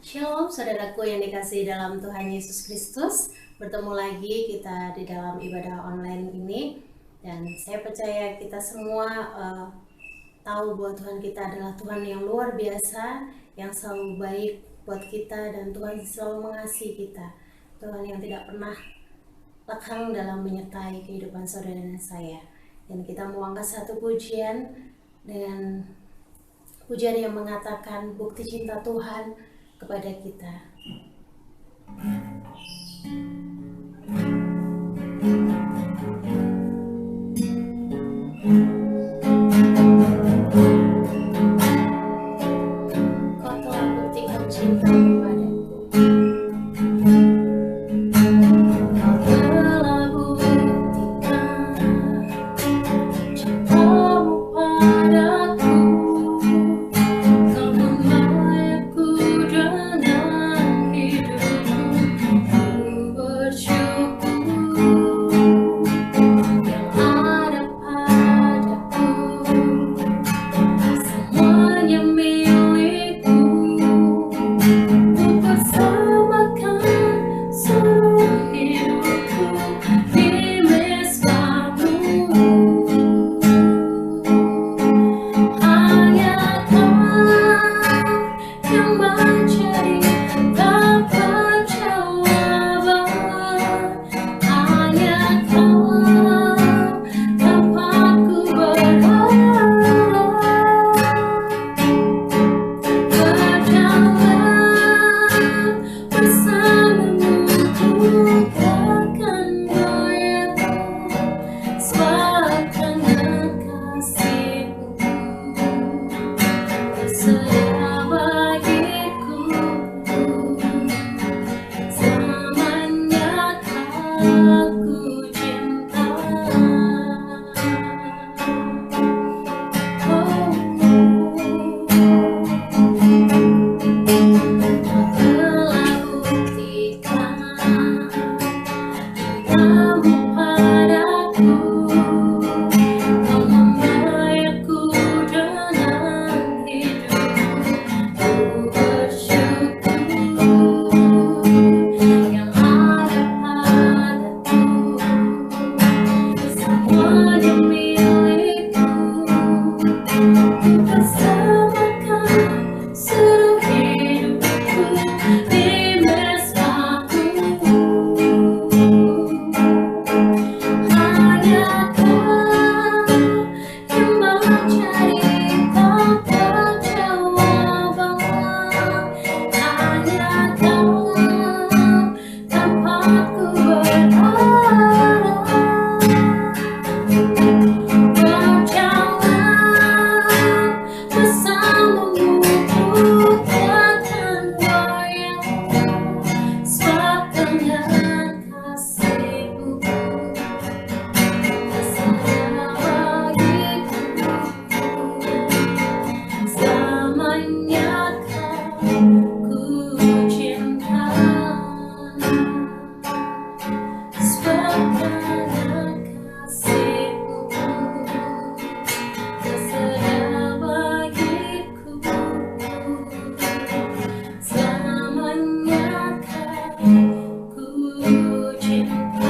Shalom saudaraku yang dikasihi dalam Tuhan Yesus Kristus. Bertemu lagi kita di dalam ibadah online ini. Dan saya percaya kita semua tahu bahwa Tuhan kita adalah Tuhan yang luar biasa, yang selalu baik buat kita, dan Tuhan selalu mengasihi kita. Tuhan yang tidak pernah lekang dalam menyertai kehidupan saudara dan saya. Dan kita mau angkat satu pujian dengan pujian yang mengatakan bukti cinta Tuhan kepada kita. Kau telah buktikan cinta kepadaku. Kau telah buktikan cintamu padaku. Kau memelukku dengan hidupku. Ku bersyukur yang ada padaku. Semuanya milikku. Ku persamakan seluruh hidupku di mesbamu. Hanya Kau yang menjadi tempat jawaban. Hanya Kau tempatku berharap. Berjalan bersamamu ku takkan goyah, sebab karena kasih-Mu tersedia bagiku. Selamanya Aku cinta. Telah buktikan cintamu padaku. Kau memelukku dengan hidupku. Ku bersyukur yang ada padaku. Semuanya milikku. Ku persamakan seluruh hidupku di mesbamu. Hanya Kau yang menjadi tempat jawaban. Hanya Kau tempatku berharap. Berjalan bersamamu ku takkan goyah, sebab dengan kasih-Mu tersedia bagiku. Selamanya Ku cinta. Sebab karena kasih-Mu tersedia bagiku. Selamanya Ku cinta.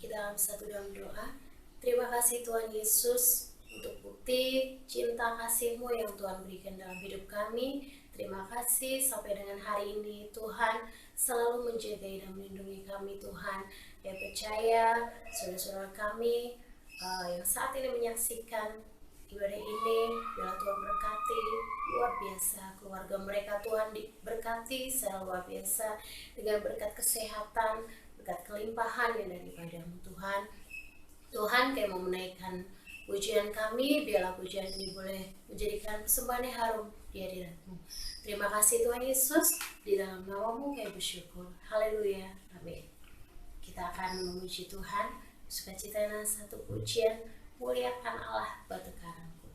Kita dalam satu dalam doa. Terima kasih Tuhan Yesus untuk bukti cinta kasih-Mu yang Tuhan berikan dalam hidup kami. Terima kasih sampai dengan hari ini Tuhan selalu menjaga dan melindungi kami Tuhan. Ya percaya saudara-saudara kami yang saat ini menyaksikan ibadah ini, biarlah Tuhan berkati luar biasa keluarga mereka. Tuhan diberkati secara luar biasa dengan berkat kesehatan, berkat kelimpahan yang daripada-Mu Tuhan. Tuhan kami mau menaikkan pujian kami, biarlah pujian ini boleh menjadikan persembahan yang harum di hadirat-Mu. Terima kasih Tuhan Yesus, di dalam nama-Mu kami bersyukur. Haleluya, amin. Kita akan memuji Tuhan, sukacita dengan satu pujian, muliakan Allah batu karangku.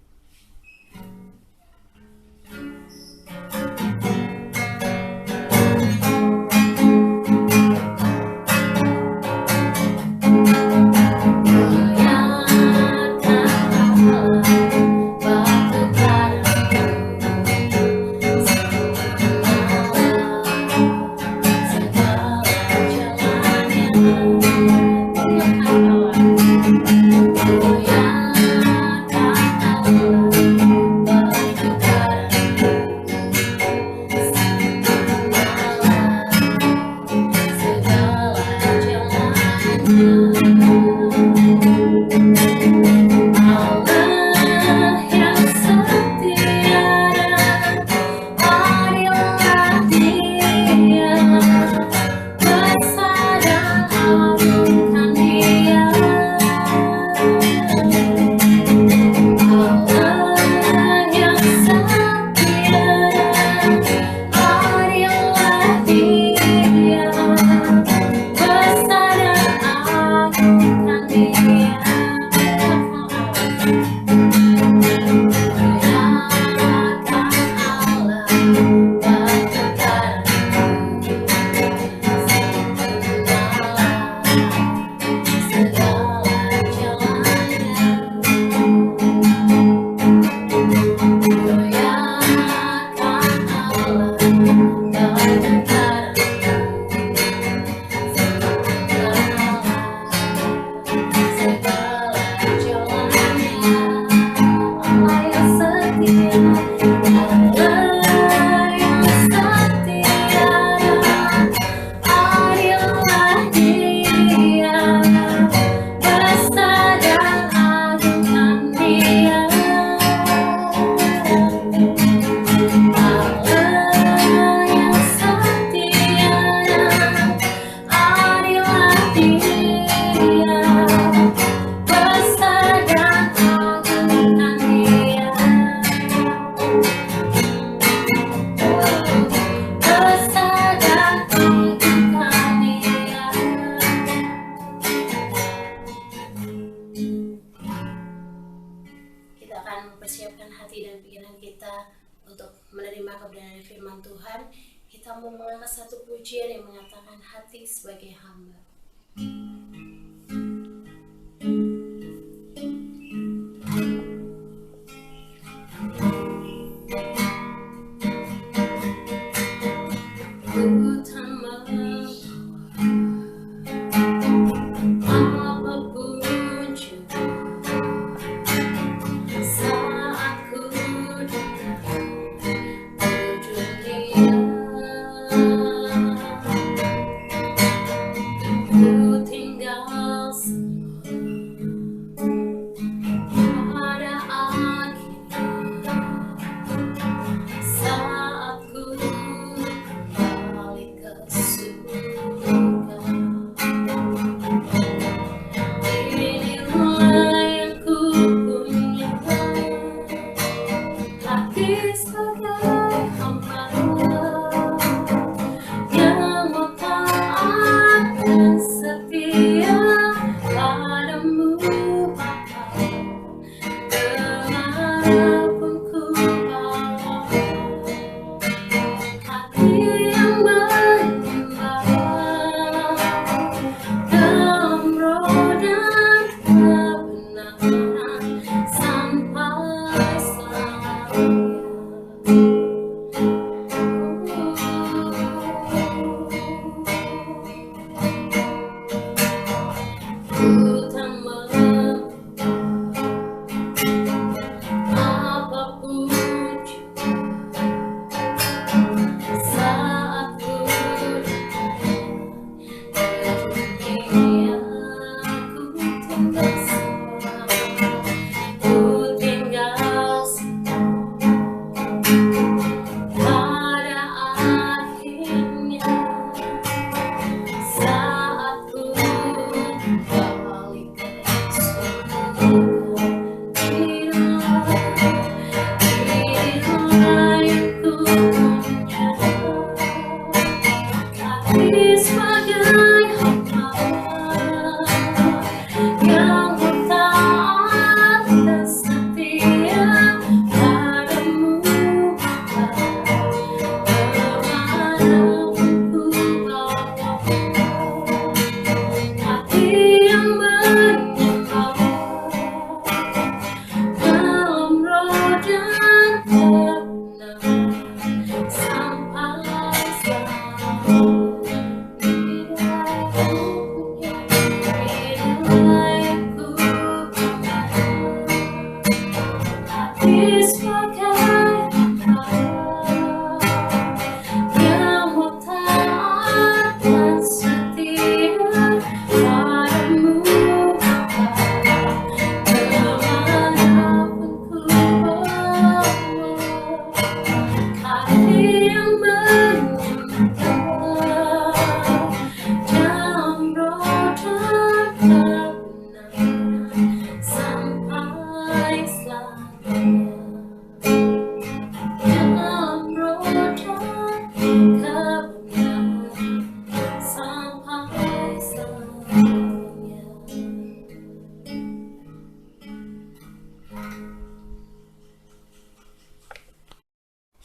Yang menangkap dari firman Tuhan, kita mau mengangkat satu pujian yang mengatakan hati sebagai hamba.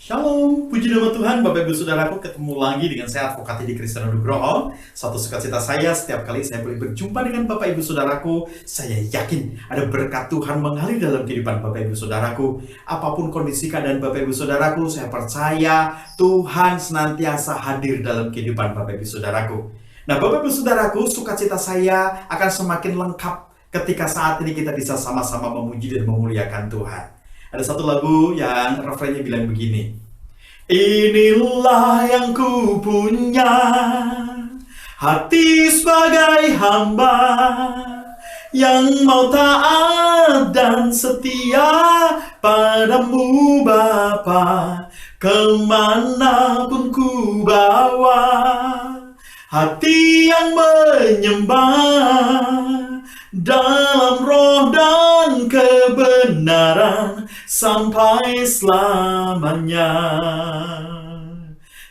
Shalom, puji nama Tuhan, Bapak Ibu Saudaraku, ketemu lagi dengan saya Advokat Hedi Kristian Nugroho. Satu sukacita saya setiap kali saya boleh berjumpa dengan Bapak Ibu Saudaraku. Saya yakin ada berkat Tuhan mengalir dalam kehidupan Bapak Ibu Saudaraku. Apapun kondisi keadaan Bapak Ibu Saudaraku, saya percaya Tuhan senantiasa hadir dalam kehidupan Bapak Ibu Saudaraku. Nah, Bapak Ibu Saudaraku, sukacita saya akan semakin lengkap ketika saat ini kita bisa sama-sama memuji dan memuliakan Tuhan. Ada satu lagu yang refrennya bilang begini. Inilah yang ku punya, hati sebagai hamba, yang mau taat dan setia padamu Bapa, kemanapun ku bawa. Hati yang menyembah dalam roh dan kebenaran sampai selamanya.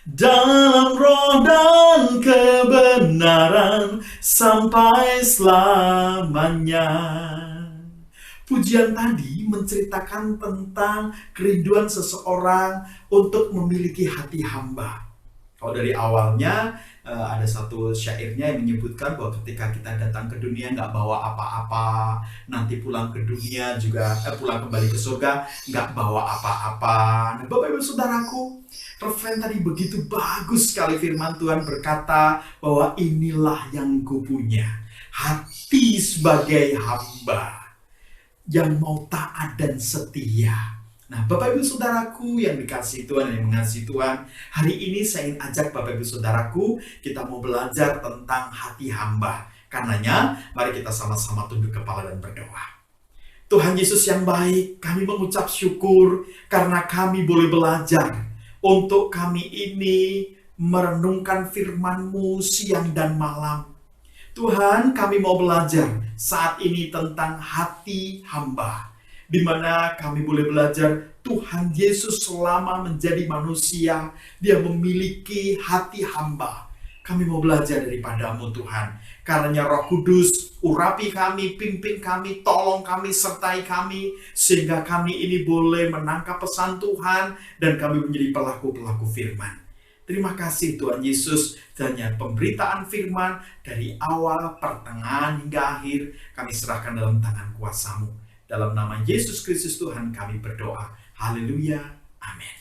Dalam roh dan kebenaran sampai selamanya. Pujian tadi menceritakan tentang kerinduan seseorang untuk memiliki hati hamba. Kalau dari awalnya ada satu syairnya yang menyebutkan bahwa ketika kita datang ke dunia nggak bawa apa-apa, nanti pulang ke dunia juga pulang kembali ke surga nggak bawa apa-apa. Nah, Bapak Ibu Saudaraku, referen tadi begitu bagus sekali, firman Tuhan berkata bahwa inilah yang kupunya, hati sebagai hamba yang mau taat dan setia. Nah, Bapak Ibu Saudaraku yang dikasihi Tuhan dan yang mengasihi Tuhan, hari ini saya ingin ajak Bapak Ibu Saudaraku, kita mau belajar tentang hati hamba. Karenanya, mari kita sama-sama tunduk kepala dan berdoa. Tuhan Yesus yang baik, kami mengucap syukur karena kami boleh belajar untuk kami ini merenungkan firman-Mu siang dan malam. Tuhan, kami mau belajar saat ini tentang hati hamba, di mana kami boleh belajar Tuhan Yesus selama menjadi manusia, Dia memiliki hati hamba. Kami mau belajar daripada-Mu Tuhan. Karenanya Roh Kudus, urapi kami, pimpin kami, tolong kami, sertai kami, sehingga kami ini boleh menangkap pesan Tuhan dan kami menjadi pelaku-pelaku firman. Terima kasih Tuhan Yesus, hanya pemberitaan firman dari awal, pertengahan hingga akhir kami serahkan dalam tangan kuasa-Mu. Dalam nama Yesus Kristus Tuhan kami berdoa. Haleluya. Amin.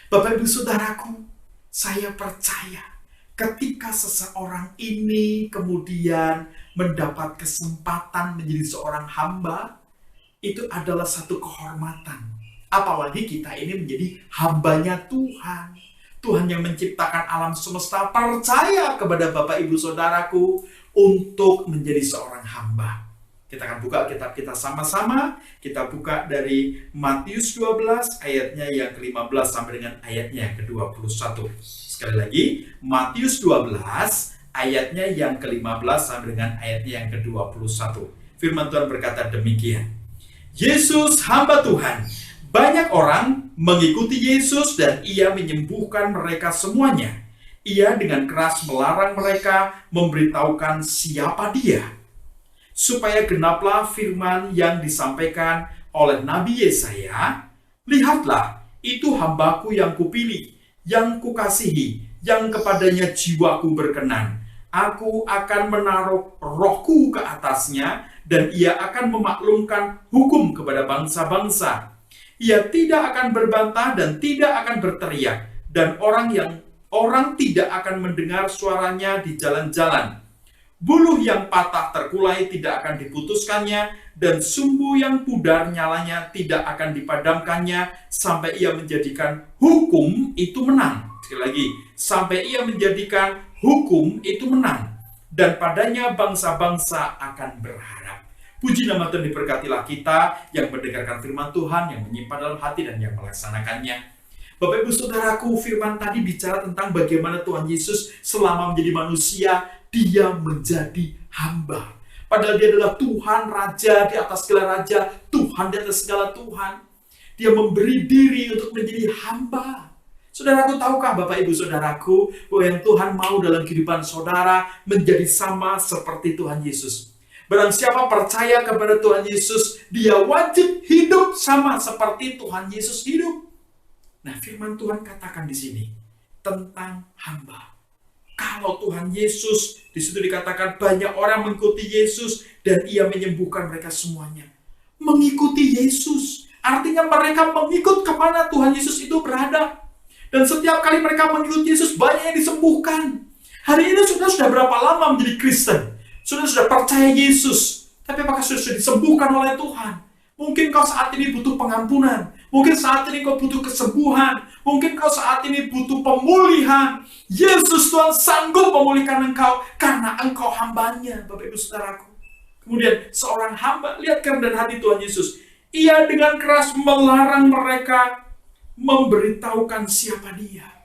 Bapak Ibu Saudaraku, saya percaya ketika seseorang ini kemudian mendapat kesempatan menjadi seorang hamba, itu adalah satu kehormatan. Apalagi kita ini menjadi hambanya Tuhan. Tuhan yang menciptakan alam semesta percaya kepada Bapak Ibu Saudaraku untuk menjadi seorang hamba. Kita akan buka kitab kita sama-sama. Kita buka dari Matius 12 ayatnya yang ke-15 sampai dengan ayatnya yang ke-21. Sekali lagi, Matius 12 ayatnya yang ke-15 sampai dengan ayatnya yang ke-21. Firman Tuhan berkata demikian. Yesus hamba Tuhan. Banyak orang mengikuti Yesus dan Ia menyembuhkan mereka semuanya. Ia dengan keras melarang mereka memberitahukan siapa Dia, supaya genaplah firman yang disampaikan oleh Nabi Yesaya, lihatlah, itu hambaku yang kupilih, yang kukasihi, yang kepadanya jiwaku berkenan. Aku akan menaruh rohku ke atasnya, dan ia akan memaklumkan hukum kepada bangsa-bangsa. Ia tidak akan berbantah dan tidak akan berteriak, dan orang tidak akan mendengar suaranya di jalan-jalan. Buluh yang patah terkulai tidak akan diputuskannya, dan sumbu yang pudar nyalanya tidak akan dipadamkannya, sampai ia menjadikan hukum itu menang. Sekali lagi, sampai ia menjadikan hukum itu menang, dan padanya bangsa-bangsa akan berharap. Puji nama Tuhan, diberkatilah kita yang mendengarkan firman Tuhan, yang menyimpan dalam hati dan yang melaksanakannya. Bapak Ibu Saudaraku, firman tadi bicara tentang bagaimana Tuhan Yesus selama menjadi manusia, Dia menjadi hamba. Padahal Dia adalah Tuhan Raja di atas segala Raja, Tuhan di atas segala Tuhan. Dia memberi diri untuk menjadi hamba. Saudaraku, tahukah Bapak Ibu Saudaraku, bahwa yang Tuhan mau dalam kehidupan saudara menjadi sama seperti Tuhan Yesus. Barang siapa percaya kepada Tuhan Yesus, dia wajib hidup sama seperti Tuhan Yesus hidup. Nah, firman Tuhan katakan di sini tentang hamba. Kalau Tuhan Yesus, di situ dikatakan banyak orang mengikuti Yesus dan Ia menyembuhkan mereka semuanya. Mengikuti Yesus, artinya mereka mengikut kemana Tuhan Yesus itu berada. Dan setiap kali mereka mengikuti Yesus, banyak yang disembuhkan. Hari ini sudah berapa lama menjadi Kristen? Sudah percaya Yesus, tapi apakah sudah disembuhkan oleh Tuhan? Mungkin kau saat ini butuh pengampunan, mungkin saat ini kau butuh kesembuhan, mungkin kau saat ini butuh pemulihan. Yesus Tuhan sanggup memulihkan engkau karena engkau hambanya, Bapak Ibu Saudaraku. Kemudian seorang hamba, lihat kerendahan hati Tuhan Yesus. Ia dengan keras melarang mereka memberitahukan siapa Dia.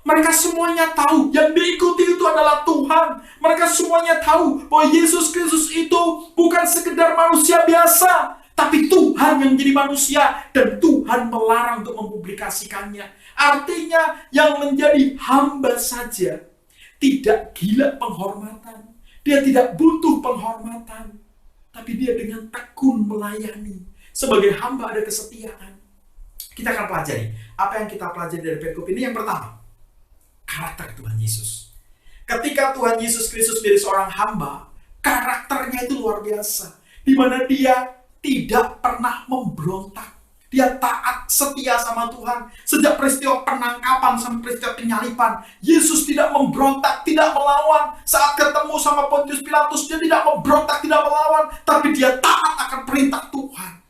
Mereka semuanya tahu yang diikuti itu adalah Tuhan. Mereka semuanya tahu bahwa Yesus Kristus itu bukan sekedar manusia biasa, tapi Tuhan yang menjadi manusia, dan Tuhan melarang untuk mempublikasikannya. Artinya yang menjadi hamba saja tidak gila penghormatan. Dia tidak butuh penghormatan. tapi dia dengan tekun melayani. Sebagai hamba ada kesetiaan. Kita akan pelajari apa yang kita pelajari dari perikop ini. Yang pertama, karakter Tuhan Yesus. Ketika Tuhan Yesus Kristus menjadi seorang hamba, karakternya itu luar biasa, di mana dia tidak pernah memberontak. Dia taat, setia sama Tuhan. Sejak peristiwa penangkapan sampai peristiwa penyaliban, Yesus tidak memberontak, tidak melawan. Saat ketemu sama Pontius Pilatus, dia tidak memberontak, tidak melawan, tapi dia taat akan perintah Tuhan.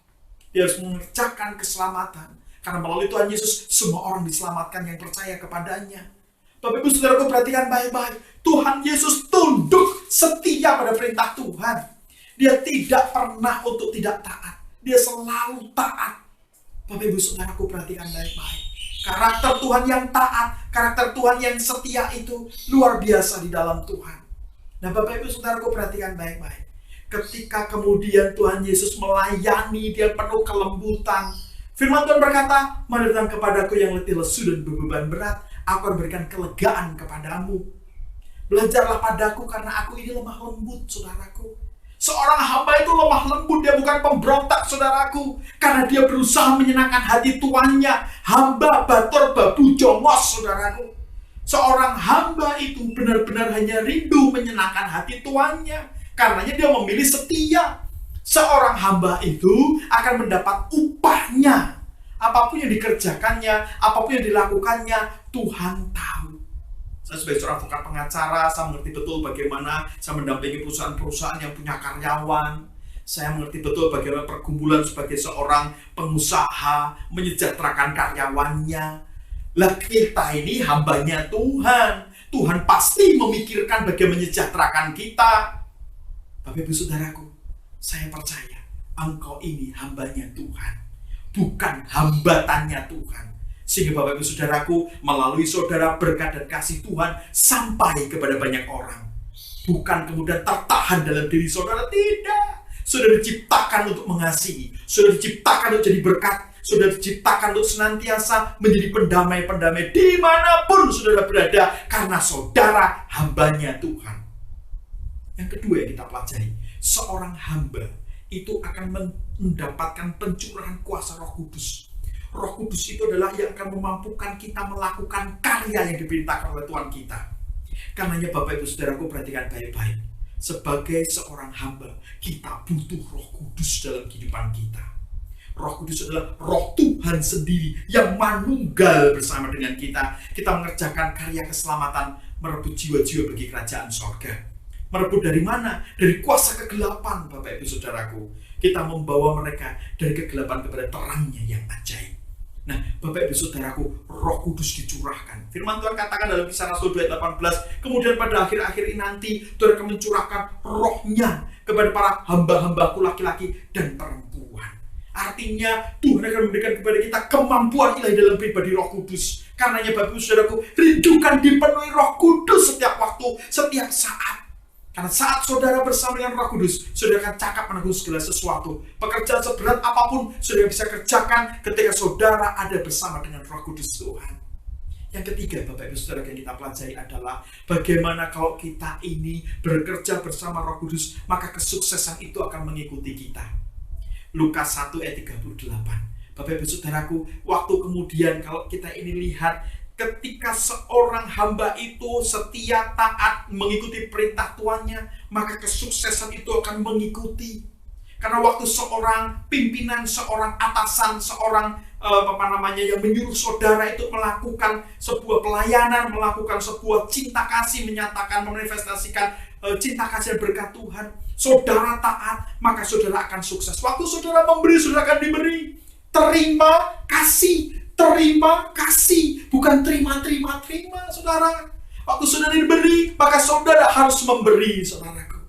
Dia harus mengerjakan keselamatan. Karena melalui Tuhan Yesus, semua orang diselamatkan yang percaya kepadanya. Bapak Ibu Saudaraku, perhatikan baik-baik. Tuhan Yesus tunduk setia pada perintah Tuhan. Dia tidak pernah untuk tidak taat. Dia selalu taat. Bapak Ibu Saudaraku, perhatikan baik-baik. Karakter Tuhan yang taat, karakter Tuhan yang setia itu luar biasa di dalam Tuhan. Nah, Bapak Ibu Saudaraku, perhatikan baik-baik. Ketika kemudian Tuhan Yesus melayani, dia penuh kelembutan. Firman Tuhan berkata, "Mari datang kepadaku yang letih lesu dan beban berat, aku akan berikan kelegaan kepadamu. Belajarlah padaku karena aku ini lemah lembut," saudaraku. Seorang hamba itu lemah lembut, dia bukan pemberontak, saudaraku. Karena dia berusaha menyenangkan hati tuannya. Hamba bator babu jongos, saudaraku. Seorang hamba itu benar-benar hanya rindu menyenangkan hati tuannya. Karenanya dia memilih setia. Seorang hamba itu akan mendapat upahnya. Apapun yang dikerjakannya, apapun yang dilakukannya, Tuhan tahu. Saya sebagai seorang advokat pengacara, saya mengerti betul bagaimana saya mendampingi perusahaan-perusahaan yang punya karyawan. Saya mengerti betul bagaimana pergumulan sebagai seorang pengusaha menyejahterakan karyawannya. Lah, kita ini hambanya Tuhan. Tuhan pasti memikirkan bagaimana menyejahterakan kita. Bapak Ibu Saudaraku, saya percaya engkau ini hambanya Tuhan, bukan hambatannya Tuhan. Sehingga Bapak Ibu Saudaraku, melalui saudara berkat dan kasih Tuhan sampai kepada banyak orang. Bukan kemudian tertahan dalam diri saudara, tidak. Saudara diciptakan untuk mengasihi, saudara diciptakan untuk jadi berkat, saudara diciptakan untuk senantiasa menjadi pendamai-pendamai dimanapun saudara berada, karena saudara hambanya Tuhan. Yang kedua yang kita pelajari, seorang hamba itu akan mendapatkan pencurahan kuasa Roh Kudus. Roh Kudus itu adalah yang akan memampukan kita melakukan karya yang diperintahkan oleh Tuhan kita. Karenanya Bapak Ibu Saudaraku, perhatikan baik-baik. Sebagai seorang hamba, kita butuh Roh Kudus dalam kehidupan kita. Roh Kudus adalah Roh Tuhan sendiri yang manunggal bersama dengan kita. Kita mengerjakan karya keselamatan, merebut jiwa-jiwa bagi kerajaan sorga. Merebut dari mana? Dari kuasa kegelapan, Bapak Ibu Saudaraku. Kita membawa mereka dari kegelapan kepada terangnya yang ajaib. Nah, Bapak Ibu Saudaraku, Roh Kudus dicurahkan. Firman Tuhan katakan dalam Kisah Rasul 2 ayat 18, kemudian pada akhir-akhir ini nanti Tuhan akan mencurahkan Roh-Nya kepada para hamba-hambaku laki-laki dan perempuan. Artinya Tuhan akan memberikan kepada kita kemampuan ilahi dalam pribadi Roh Kudus. Karenanya Bapak Ibu Saudaraku, rindukan dipenuhi Roh Kudus setiap waktu, setiap saat. Karena saat saudara bersama dengan Roh Kudus, saudara akan cakap menanggung segala sesuatu. Pekerjaan seberat apapun, saudara bisa kerjakan ketika saudara ada bersama dengan Roh Kudus Tuhan. Yang ketiga, Bapak Ibu Saudara, yang kita pelajari adalah bagaimana kalau kita ini bekerja bersama Roh Kudus, maka kesuksesan itu akan mengikuti kita. Lukas 1 ayat 38. Bapak Ibu Saudaraku, waktu kemudian kalau kita ini lihat, ketika seorang hamba itu setia, taat, mengikuti perintah tuannya, maka kesuksesan itu akan mengikuti. Karena waktu seorang pimpinan, seorang atasan, seorang yang menyuruh saudara itu melakukan sebuah pelayanan, melakukan sebuah cinta kasih, menyatakan, memanifestasikan cinta kasih dan berkat Tuhan, saudara taat, maka saudara akan sukses. Waktu saudara memberi, saudara akan diberi. Terima kasih. Terima kasih, bukan terima, saudara. Waktu saudara diberi, maka saudara harus memberi, saudaraku.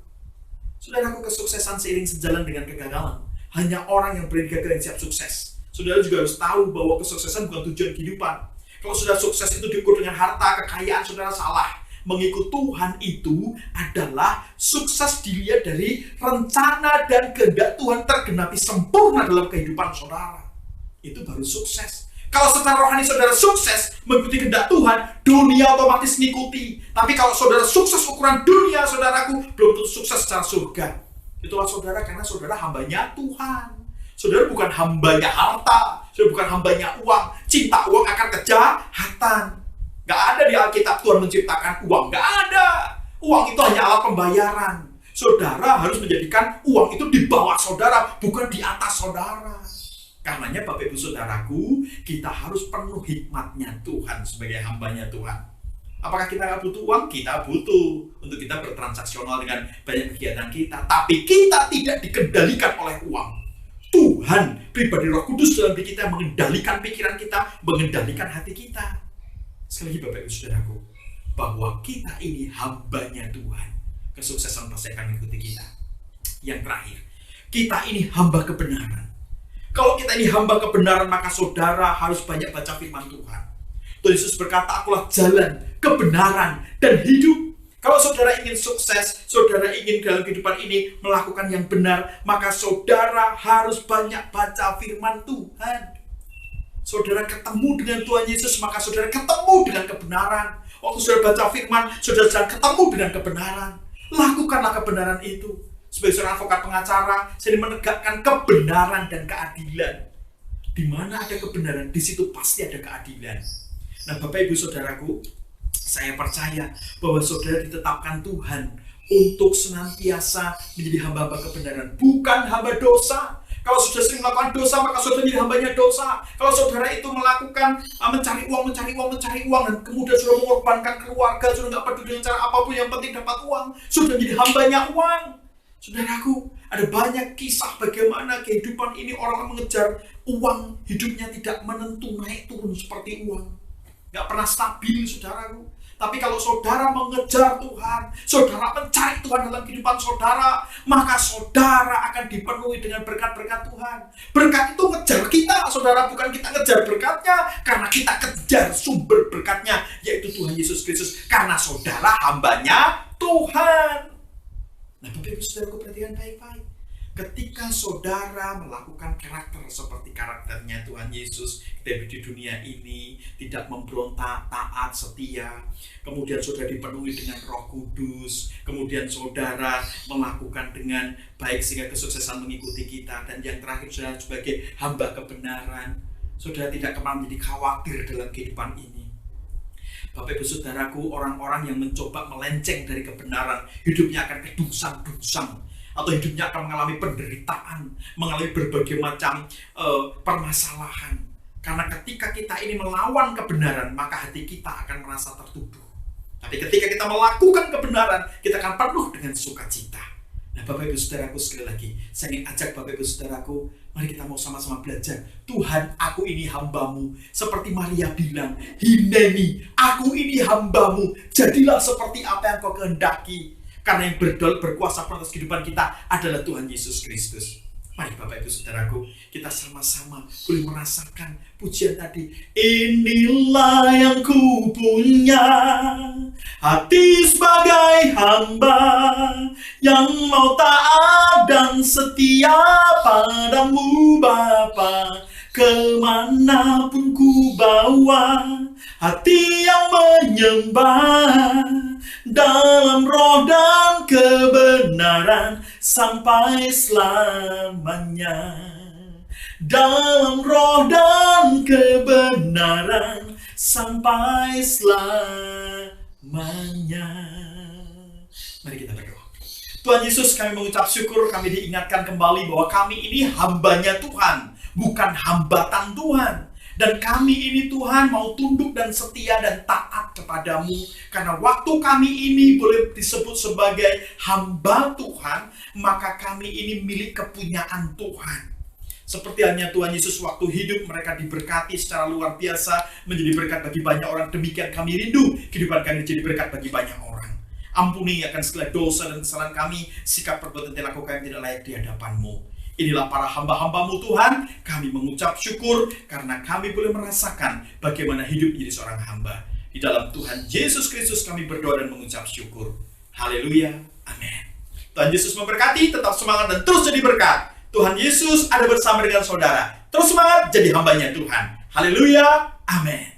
Saudaraku, kesuksesan seiring sejalan dengan kegagalan. Hanya orang yang berani gagal yang siap sukses. Saudara juga harus tahu bahwa kesuksesan bukan tujuan kehidupan. Kalau sudah sukses itu diukur dengan harta, kekayaan, saudara salah. Mengikut Tuhan itu adalah sukses dilihat dari rencana dan kehendak Tuhan tergenapi sempurna dalam kehidupan saudara. Itu baru sukses. Kalau secara rohani saudara sukses mengikuti kehendak Tuhan, dunia otomatis mengikuti. Tapi kalau saudara sukses ukuran dunia, saudaraku, belum tentu sukses secara surga. Itulah saudara, karena saudara hambanya Tuhan. Saudara bukan hambanya harta, saudara bukan hambanya uang. Cinta uang akan kejahatan. Gak ada di Alkitab Tuhan menciptakan uang, gak ada. Uang itu hanya alat pembayaran. Saudara harus menjadikan uang itu di bawah saudara, bukan di atas saudara. Karenanya Bapak Ibu Saudaraku, kita harus penuh hikmatnya Tuhan sebagai hambanya Tuhan. Apakah kita nggak butuh uang? Kita butuh untuk kita bertransaksional dengan banyak kegiatan kita. Tapi kita tidak dikendalikan oleh uang. Tuhan, pribadi Roh Kudus dalam diri kita mengendalikan pikiran kita, mengendalikan hati kita. Sekali lagi Bapak Ibu Saudaraku, bahwa kita ini hambanya Tuhan. Kesuksesan pasti akan mengikuti kita. Yang terakhir, kita ini hamba kebenaran. Kalau kita ini hamba kebenaran, maka saudara harus banyak baca firman Tuhan. Tuhan Yesus berkata, akulah jalan, kebenaran, dan hidup. Kalau saudara ingin sukses, saudara ingin dalam kehidupan ini melakukan yang benar, maka saudara harus banyak baca firman Tuhan. Saudara ketemu dengan Tuhan Yesus, maka saudara ketemu dengan kebenaran. Waktu saudara baca firman, saudara sedang ketemu dengan kebenaran. Lakukanlah kebenaran itu. Sebagai seorang advokat pengacara, saya menegakkan kebenaran dan keadilan. Di mana ada kebenaran, di situ pasti ada keadilan. Nah, Bapak Ibu Saudaraku, saya percaya bahwa saudara ditetapkan Tuhan untuk senantiasa menjadi hamba-hamba kebenaran, bukan hamba dosa. Kalau saudara sering melakukan dosa, maka saudara menjadi hambanya dosa. Kalau saudara itu melakukan mencari uang, dan kemudian sudah mengorbankan keluarga, sudah nggak peduli dengan cara apapun, yang penting dapat uang, sudah menjadi hambanya uang. Saudaraku, ada banyak kisah bagaimana kehidupan ini orang mengejar uang, hidupnya tidak menentu, naik turun seperti uang. Gak pernah stabil, saudaraku. Tapi kalau saudara mengejar Tuhan, saudara mencari Tuhan dalam kehidupan saudara, maka saudara akan dipenuhi dengan berkat-berkat Tuhan. Berkat itu ngejar kita, saudara, bukan kita ngejar berkatnya, karena kita kejar sumber berkatnya, yaitu Tuhan Yesus Kristus. Karena saudara hambanya Tuhan. Nah, Bapak Ibu Saudaraku, perhatikan baik-baik. Ketika saudara melakukan karakter seperti karakternya Tuhan Yesus di dunia ini, tidak memberontak, taat, setia, kemudian saudara dipenuhi dengan Roh Kudus, kemudian saudara melakukan dengan baik sehingga kesuksesan mengikuti kita, dan yang terakhir saudara sebagai hamba kebenaran, saudara tidak pernah menjadi khawatir dalam kehidupan ini. Bapak Ibu Saudaraku, orang-orang yang mencoba melenceng dari kebenaran, hidupnya akan kedungsang-dungsang, atau hidupnya akan mengalami penderitaan, mengalami berbagai macam permasalahan. Karena ketika kita ini melawan kebenaran, maka hati kita akan merasa tertuduh. Tapi ketika kita melakukan kebenaran, kita akan penuh dengan sukacita. Nah, Bapak Ibu Saudaraku, sekali lagi, saya ingin ajak Bapak Ibu Saudaraku, mari kita mau sama-sama belajar. Tuhan, aku ini hambamu. Seperti Maria bilang, Hineni, aku ini hambamu. Jadilah seperti apa yang kau kehendaki. Karena yang berkuasa atas kehidupan kita adalah Tuhan Yesus Kristus. Mari Bapak Ibu Saudaraku, kita sama-sama boleh merasakan pujian tadi. Inilah yang ku punya, hati sebagai hamba, yang mau taat dan setia padamu Bapa. Kemanapun ku bawa, hati yang menyembah, dalam roh dan kebenaran sampai selamanya. Dalam roh dan kebenaran sampai selamanya. Mari kita berdoa. Tuhan Yesus, kami mengucap syukur, kami diingatkan kembali bahwa kami ini hambanya Tuhan, bukan hambatan Tuhan. Dan kami ini Tuhan mau tunduk dan setia dan taat kepadamu. Karena waktu kami ini boleh disebut sebagai hamba Tuhan, maka kami ini milik kepunyaan Tuhan. Seperti halnya Tuhan Yesus waktu hidup, mereka diberkati secara luar biasa, menjadi berkat bagi banyak orang. Demikian kami rindu kehidupan kami menjadi berkat bagi banyak orang. Ampuni akan segala dosa dan kesalahan kami, sikap perbuatan yang lakukan yang tidak layak di hadapan-Mu. Inilah para hamba-hamba-Mu Tuhan, kami mengucap syukur karena kami boleh merasakan bagaimana hidup menjadi seorang hamba. Di dalam Tuhan Yesus Kristus kami berdoa dan mengucap syukur. Haleluya, amin. Tuhan Yesus memberkati, tetap semangat dan terus jadi berkat. Tuhan Yesus ada bersama dengan saudara. Terus semangat jadi hambanya Tuhan. Haleluya, amin.